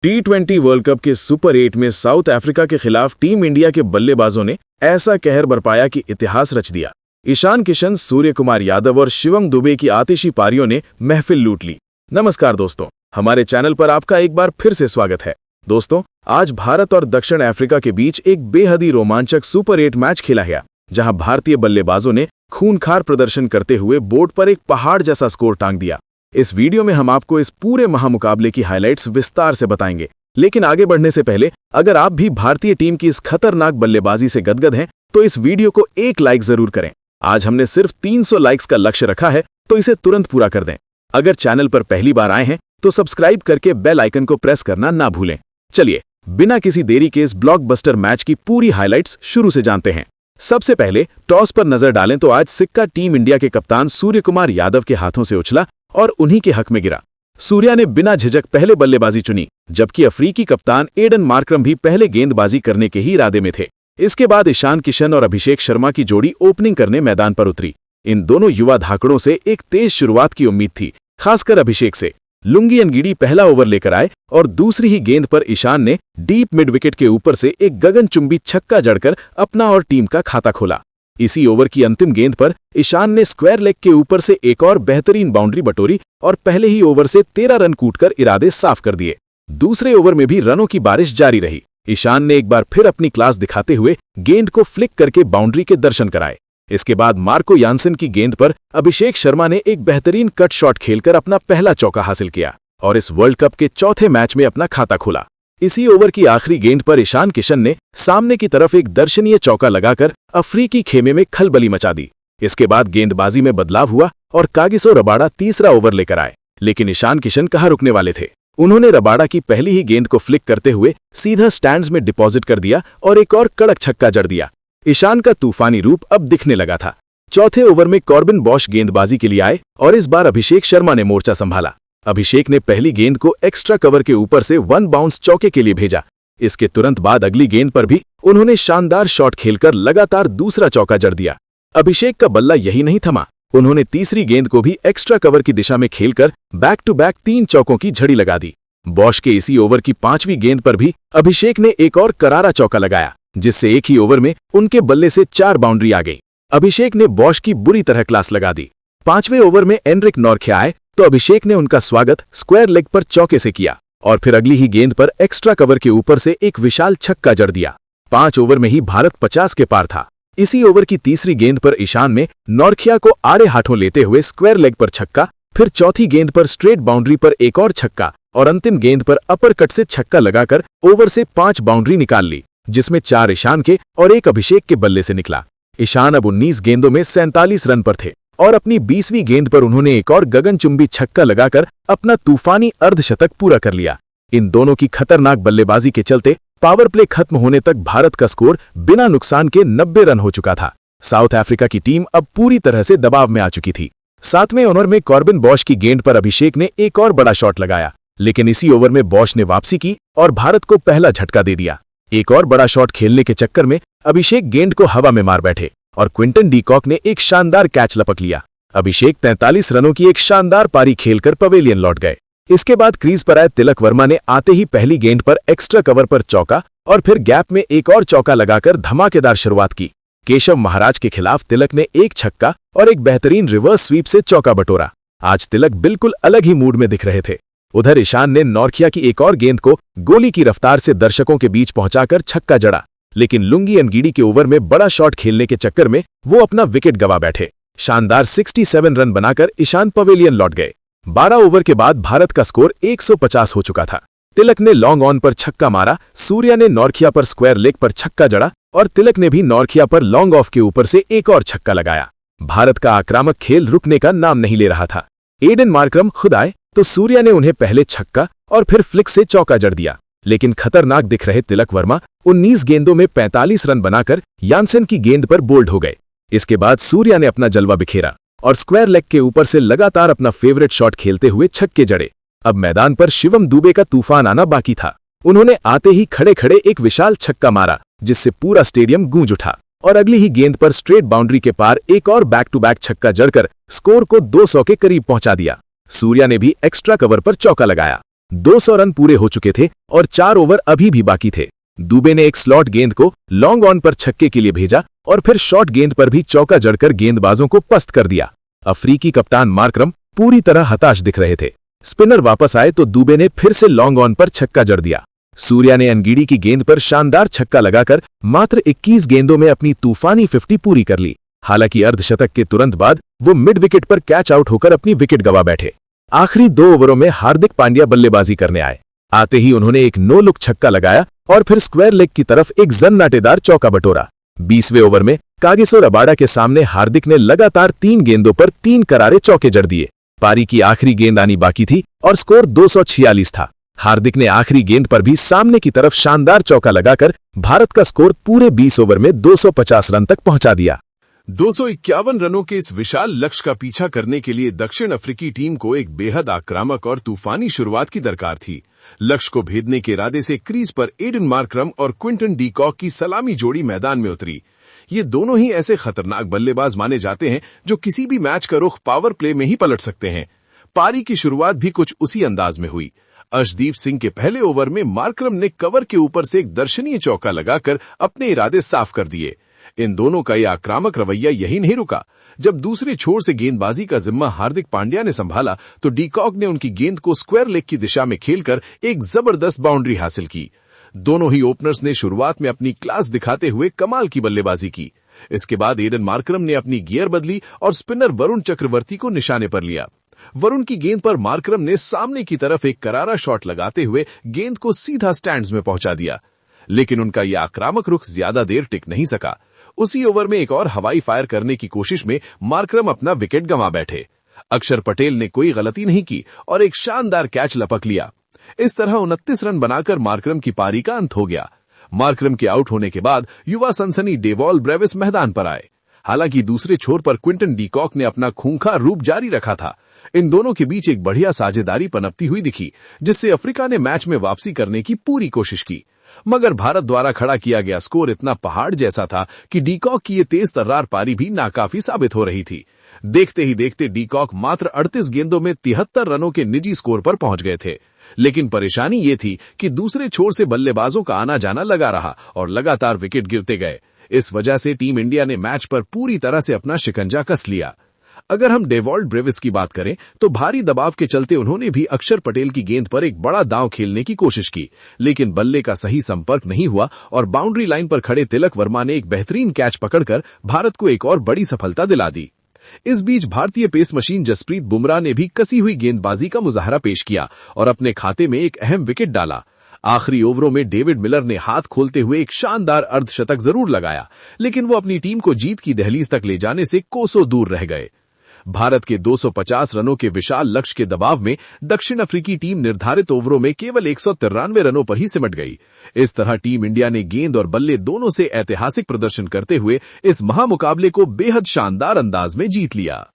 T20 world cup के super 8 में south Africa के खिलाफ टीम इंडिया के बल्लेबाजों ने ऐसा कहर बरपाया कि इतिहास रच दिया। ईशान किशन, सूर्य कुमार यादव और शिवम दुबे की आतिशी पारियों ने महफिल लूट ली। नमस्कार दोस्तों, हमारे चैनल पर आपका एक बार फिर से स्वागत है। दोस्तों, आज भारत और दक्षिण अफ्रीका के बीच एक बेहद ही रोमांचक सुपर 8 मैच खेला गया, जहां भारतीय बल्लेबाजों ने खूंखार प्रदर्शन करते हुए बोर्ड पर एक पहाड़ जैसा स्कोर टांग दिया। इस वीडियो में हम आपको इस पूरे महामुकाबले की हाइलाइट्स विस्तार से बताएंगे। लेकिन आगे बढ़ने से पहले अगर आप भी भारतीय टीम की इस खतरनाक बल्लेबाजी से गदगद हैं तो इस वीडियो को एक लाइक जरूर करें। आज हमने सिर्फ 300 लाइक्स का लक्ष्य रखा है, तो इसे तुरंत पूरा कर दें। अगर चैनल पर पहली बार आए हैं तो सब्सक्राइब करके बेल आइकन को प्रेस करना ना भूलें। चलिए बिना किसी देरी के इस ब्लॉकबस्टर मैच की पूरी हाइलाइट्स शुरू से जानते हैं। सबसे पहले टॉस पर नजर डालें तो आज सिक्का टीम इंडिया के कप्तान सूर्य कुमार यादव के हाथों से उछला और उन्हीं के हक में गिरा। सूर्या ने बिना झिझक पहले बल्लेबाजी चुनी, जबकि अफ्रीकी कप्तान एडन मार्करम भी पहले गेंदबाजी करने के ही इरादे में थे। इसके बाद ईशान किशन और अभिषेक शर्मा की जोड़ी ओपनिंग करने मैदान पर उतरी। इन दोनों युवा धाकड़ों से एक तेज शुरुआत की उम्मीद थी, खासकर अभिषेक से। लुंगी एनगिडी पहला ओवर लेकर आए और दूसरी ही गेंद पर ईशान ने डीप मिड विकेट के ऊपर से एक गगनचुंबी छक्का जड़कर अपना और टीम का खाता खोला। इसी ओवर की अंतिम गेंद पर ईशान ने स्क्वायर लेग के ऊपर से एक और बेहतरीन बाउंड्री बटोरी और पहले ही ओवर से 13 रन कूटकर इरादे साफ कर दिए। दूसरे ओवर में भी रनों की बारिश जारी रही। ईशान ने एक बार फिर अपनी क्लास दिखाते हुए गेंद को फ्लिक करके बाउंड्री के दर्शन कराए। इसके बाद मार्को यानसन की गेंद पर अभिषेक शर्मा ने एक बेहतरीन कट शॉट खेलकर अपना पहला चौका हासिल किया और इस वर्ल्ड कप के चौथे मैच में अपना खाता खोला। इसी ओवर की आखिरी गेंद पर ईशान किशन ने सामने की तरफ एक दर्शनीय चौका लगाकर अफ्रीकी खेमे में खलबली मचा दी। इसके बाद गेंदबाजी में बदलाव हुआ और कागिसो रबाडा तीसरा ओवर लेकर आए, लेकिन ईशान किशन कहाँ रुकने वाले थे। उन्होंने रबाडा की पहली ही गेंद को फ्लिक करते हुए सीधा स्टैंड्स में डिपॉजिट कर दिया और एक और कड़क छक्का जड़ दिया। ईशान का तूफानी रूप अब दिखने लगा था। चौथे ओवर में कॉर्बिन बॉश गेंदबाजी के लिए आए और इस बार अभिषेक शर्मा ने मोर्चा संभाला। अभिषेक ने पहली गेंद को एक्स्ट्रा कवर के ऊपर से 1 बाउंस चौके के लिए भेजा। इसके तुरंत बाद अगली गेंद पर भी उन्होंने शानदार शॉट खेलकर लगातार दूसरा चौका जड़ दिया। अभिषेक का बल्ला यही नहीं थमा, उन्होंने तीसरी गेंद को भी एक्स्ट्रा कवर की दिशा में खेलकर बैक टू बैक 3 चौकों की झड़ी लगा दी। बॉश के इसी ओवर की 5वीं गेंद पर भी अभिषेक ने एक और करारा चौका लगाया, जिससे एक ही ओवर में उनके बल्ले से 4 बाउंड्री आ गई। अभिषेक ने बॉश की बुरी तरह क्लास लगा दी। 5वें ओवर में एनरिक नॉर्ख्या आए तो अभिषेक ने उनका स्वागत स्क्वायर लेग पर चौके से किया और फिर अगली ही गेंद पर एक्स्ट्रा कवर के ऊपर से एक विशाल छक्का जड़ दिया। 5 ओवर में ही भारत 50 के पार था। इसी ओवर की तीसरी गेंद पर ईशान ने नॉर्ख्या को आड़े हाथों लेते हुए स्क्वायर लेग पर छक्का, फिर चौथी गेंद पर स्ट्रेट बाउंड्री पर एक और छक्का और अंतिम गेंद पर अपर कट से छक्का लगाकर ओवर से 5 बाउंड्री निकाल ली, जिसमें 4 ईशान के और 1 अभिषेक के बल्ले से निकला। ईशान अब 19 गेंदों में 47 रन पर थे और अपनी 20वीं गेंद पर उन्होंने एक और गगनचुंबी छक्का लगाकर अपना तूफानी अर्धशतक पूरा कर लिया। इन दोनों की खतरनाक बल्लेबाजी के चलते पावर प्ले खत्म होने तक भारत का स्कोर बिना नुकसान के 90 रन हो चुका था। साउथ अफ्रीका की टीम अब पूरी तरह से दबाव में आ चुकी थी। 7वें ओवर में कॉर्बिन बॉश की गेंद पर अभिषेक ने एक और बड़ा शॉट लगाया, लेकिन इसी ओवर में बॉश ने वापसी की और भारत को पहला झटका दे दिया। एक और बड़ा शॉट खेलने के चक्कर में अभिषेक गेंद को हवा में मार बैठे और क्विंटन डी कॉक ने एक शानदार कैच लपक लिया। अभिषेक 43 रनों की एक शानदार पारी खेलकर पवेलियन लौट गए। इसके बाद क्रीज पर आए तिलक वर्मा ने आते ही पहली गेंद पर एक्स्ट्रा कवर पर चौका और फिर गैप में एक और चौका लगाकर धमाकेदार शुरुआत की। केशव महाराज के खिलाफ तिलक ने एक छक्का और एक बेहतरीन रिवर्स स्वीप से चौका बटोरा। आज तिलक बिल्कुल अलग ही मूड में दिख रहे थे। उधर ईशान ने नॉर्ख्या की एक और गेंद को गोली की रफ्तार से दर्शकों के बीच पहुंचाकर छक्का जड़ा, लेकिन लुंगी एनगिडी के ओवर में बड़ा शॉट खेलने के चक्कर में वो अपना विकेट गंवा बैठे। शानदार 67 रन बनाकर ईशान पवेलियन लौट गए। 12 ओवर के बाद भारत का स्कोर 150 हो चुका था। तिलक ने लॉन्ग ऑन पर छक्का मारा, सूर्या ने नॉर्ख्या पर स्क्वायर लेग पर छक्का जड़ा और तिलक ने भी नॉर्ख्या पर लॉन्ग ऑफ के ऊपर से एक और छक्का लगाया। भारत का आक्रामक खेल रुकने का नाम नहीं ले रहा था। एडन मार्करम खुद आए तो सूर्या ने उन्हें पहले छक्का और फिर फ्लिक से चौका जड़ दिया, लेकिन खतरनाक दिख रहे तिलक वर्मा 19 गेंदों में 45 रन बनाकर यानसन की गेंद पर बोल्ड हो गए। इसके बाद सूर्या ने अपना जलवा बिखेरा और स्क्वायर लेग के ऊपर से लगातार अपना फेवरेट शॉट खेलते हुए छक्के जड़े। अब मैदान पर शिवम दुबे का तूफान आना बाकी था। उन्होंने आते ही खड़े खड़े एक विशाल छक्का मारा, जिससे पूरा स्टेडियम गूंज उठा और अगली ही गेंद पर स्ट्रेट बाउंड्री के पार एक और बैक टू बैक छक्का जड़कर स्कोर को 200 के करीब पहुंचा दिया। सूर्या ने भी एक्स्ट्रा कवर पर चौका लगाया। 200 रन पूरे हो चुके थे और 4 ओवर अभी भी बाकी थे। दुबे ने एक स्लॉट गेंद को लॉन्ग ऑन पर छक्के के लिए भेजा और फिर शॉर्ट गेंद पर भी चौका जड़कर गेंदबाजों को पस्त कर दिया। अफ्रीकी कप्तान मार्करम पूरी तरह हताश दिख रहे थे। स्पिनर वापस आए तो दुबे ने फिर से लॉन्ग ऑन पर छक्का जड़ दिया। सूर्या ने अंगीडी की गेंद पर शानदार छक्का लगाकर मात्र 21 गेंदों में अपनी तूफानी 50 पूरी कर ली। हालांकि अर्धशतक के तुरंत बाद वो मिड विकेट पर कैच आउट होकर अपनी विकेट गंवा बैठे। आखिरी 2 ओवरों में हार्दिक पांड्या बल्लेबाजी करने आए। आते ही उन्होंने एक नो लुक छक्का लगाया और फिर स्क्वायर लेग की तरफ एक जन्नाटेदार चौका बटोरा। 20वें ओवर में कागिसो रबाडा के सामने हार्दिक ने लगातार 3 गेंदों पर 3 करारे चौके जड़ दिए। पारी की आखिरी गेंद आनी बाकी थी और स्कोर 246 था। हार्दिक ने आखिरी गेंद पर भी सामने की तरफ शानदार चौका लगाकर भारत का स्कोर पूरे 20 ओवर में 250 रन तक पहुंचा दिया। 251 रनों के इस विशाल लक्ष्य का पीछा करने के लिए दक्षिण अफ्रीकी टीम को एक बेहद आक्रामक और तूफानी शुरुआत की दरकार थी। लक्ष्य को भेदने के इरादे से क्रीज पर एडन मार्करम और क्विंटन डी कॉक की सलामी जोड़ी मैदान में उतरी। ये दोनों ही ऐसे खतरनाक बल्लेबाज माने जाते हैं जो किसी भी मैच का रुख पावर प्ले में ही पलट सकते हैं। पारी की शुरुआत भी कुछ उसी अंदाज में हुई। अर्शदीप सिंह के पहले ओवर में मार्करम ने कवर के ऊपर से एक दर्शनीय चौका लगाकर अपने इरादे साफ कर दिए। इन दोनों का यह आक्रामक रवैया यही नहीं रुका। जब दूसरे छोर से गेंदबाजी का जिम्मा हार्दिक पांड्या ने संभाला तो डी कॉक ने उनकी गेंद को स्क्वायर लेग की दिशा में खेलकर एक जबरदस्त बाउंड्री हासिल की। दोनों ही ओपनर्स ने शुरुआत में अपनी क्लास दिखाते हुए कमाल की बल्लेबाजी की। इसके बाद एडन मार्करम ने अपनी गियर बदली और स्पिनर वरुण चक्रवर्ती को निशाने पर लिया। वरुण की गेंद पर मार्करम ने सामने की तरफ एक करारा शॉट लगाते हुए गेंद को सीधा स्टैंड्स में पहुंचा दिया, लेकिन उनका यह आक्रामक रुख ज्यादा देर टिक नहीं सका। उसी ओवर में एक और हवाई फायर करने की कोशिश में मार्करम अपना विकेट गंवा बैठे। अक्षर पटेल ने कोई गलती नहीं की और एक शानदार कैच लपक लिया। इस तरह 29 रन बनाकर मार्करम की पारी का अंत हो गया। मार्करम के आउट होने के बाद युवा सनसनी डेवॉल ब्रेविस मैदान पर आए। हालांकि दूसरे छोर पर क्विंटन डी कॉक ने अपना खूंखार रूप जारी रखा था। इन दोनों के बीच एक बढ़िया साझेदारी पनपती हुई दिखी, जिससे अफ्रीका ने मैच में वापसी करने की पूरी कोशिश की। मगर भारत द्वारा खड़ा किया गया स्कोर इतना पहाड़ जैसा था कि डी कॉक की ये तेज तर्रार पारी भी नाकाफी साबित हो रही थी। देखते ही देखते डी कॉक मात्र 38 गेंदों में 73 रनों के निजी स्कोर पर पहुंच गए थे। लेकिन परेशानी ये थी कि दूसरे छोर से बल्लेबाजों का आना जाना लगा रहा और लगातार विकेट गिरते गए। इस वजह से टीम इंडिया ने मैच पर पूरी तरह से अपना शिकंजा कस लिया। अगर हम डेवॉल्ट ब्रेविस की बात करें तो भारी दबाव के चलते उन्होंने भी अक्षर पटेल की गेंद पर एक बड़ा दांव खेलने की कोशिश की, लेकिन बल्ले का सही संपर्क नहीं हुआ और बाउंड्री लाइन पर खड़े तिलक वर्मा ने एक बेहतरीन कैच पकड़कर भारत को एक और बड़ी सफलता दिला दी। इस बीच भारतीय पेस मशीन जसप्रीत बुमराह ने भी कसी हुई गेंदबाजी का मुजाहरा पेश किया और अपने खाते में एक अहम विकेट डाला। आखिरी ओवरों में डेविड मिलर ने हाथ खोलते हुए एक शानदार अर्धशतक जरूर लगाया, लेकिन वो अपनी टीम को जीत की दहलीज तक ले जाने से कोसों दूर रह गए। भारत के 250 रनों के विशाल लक्ष्य के दबाव में दक्षिण अफ्रीकी टीम निर्धारित ओवरों में केवल 193 रनों पर ही सिमट गई। इस तरह टीम इंडिया ने गेंद और बल्ले दोनों से ऐतिहासिक प्रदर्शन करते हुए इस महामुकाबले को बेहद शानदार अंदाज में जीत लिया।